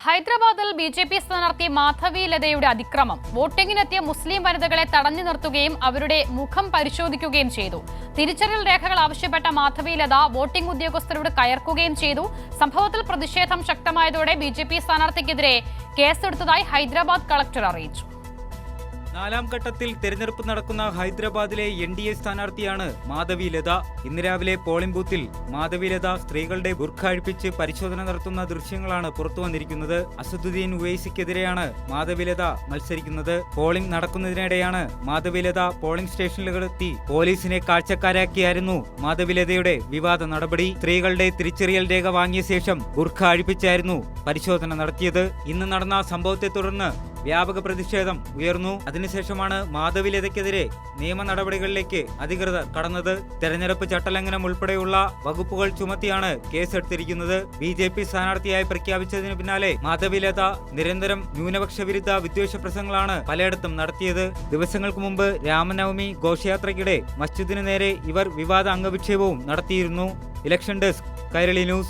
ഹൈദരാബാദിൽ ബി.ജെ.പി. സ്ഥാനാർത്ഥി മാധവി ലതയുടെ അതിക്രമം. വോട്ടിംഗിനെത്തിയ മുസ്ലിം വനിതകളെ തടഞ്ഞു നിർത്തുകയും അവരുടെ മുഖം പരിശോധിക്കുകയും ചെയ്തു. തിരിച്ചറിയൽ രേഖകൾ ആവശ്യപ്പെട്ട മാധവി ലത വോട്ടിംഗ് ഉദ്യോഗസ്ഥരോട് കയർക്കുകയും ചെയ്തു. സംഭവത്തിൽ പ്രതിഷേധം ശക്തമായതോടെ ബി.ജെ.പി. സ്ഥാനാർത്ഥിക്കെതിരെ കേസെടുത്തതായി ഹൈദരാബാദ് കളക്ടർ അറിയിച്ചു. നാലാം ഘട്ടത്തിൽ തെരഞ്ഞെടുപ്പ് നടക്കുന്ന ഹൈദരാബാദിലെ എൻ.ഡി.എ സ്ഥാനാർത്ഥിയാണ് മാധവി ലത. ഇന്ന് രാവിലെ പോളിംഗ് ബൂത്തിൽ മാധവി ലത സ്ത്രീകളുടെ ബുർഖ അഴിപ്പിച്ച് പരിശോധന നടത്തുന്ന ദൃശ്യങ്ങളാണ് പുറത്തുവന്നിരിക്കുന്നത്. അസദുദ്ദീൻ ഉവൈസിക്കെതിരെയാണ് മാധവി ലത മത്സരിക്കുന്നത്. പോളിംഗ് നടക്കുന്നതിനിടെയാണ് മാധവി ലത പോളിംഗ് സ്റ്റേഷനിലെത്തി പോലീസിനെ കാഴ്ചക്കാരാക്കിയായിരുന്നു മാധവി ലതയുടെ വിവാദ നടപടി. സ്ത്രീകളുടെ തിരിച്ചറിയൽ രേഖ വാങ്ങിയ ശേഷം ബുർഖ അഴിപ്പിച്ചായിരുന്നു പരിശോധന നടത്തിയത്. ഇന്ന് നടന്ന സംഭവത്തെ തുടർന്ന് വ്യാപക പ്രതിഷേധം ഉയർന്നു. അതിനുശേഷമാണ് മാധവി ലതയ്ക്കെതിരെ നിയമ നടപടികളിലേക്ക് അധികൃതർ കടന്നത്. തെരഞ്ഞെടുപ്പ് ചട്ടലംഘനം ഉൾപ്പെടെയുള്ള വകുപ്പുകൾ ചുമത്തിയാണ് കേസെടുത്തിരിക്കുന്നത്. ബി.ജെ.പി. സ്ഥാനാർത്ഥിയായി പ്രഖ്യാപിച്ചതിന് പിന്നാലെ മാധവി ലത നിരന്തരം ന്യൂനപക്ഷ വിരുദ്ധ വിദ്വേഷ പ്രസംഗങ്ങളാണ് പലയിടത്തും നടത്തിയത്. ദിവസങ്ങൾക്ക് മുമ്പ് രാമനവമി ഘോഷയാത്രയ്ക്കിടെ മസ്ജിദിന് നേരെ ഇവർ വിവാദ അംഗവിക്ഷേപവും നടത്തിയിരുന്നു. Election desk, Kairali news.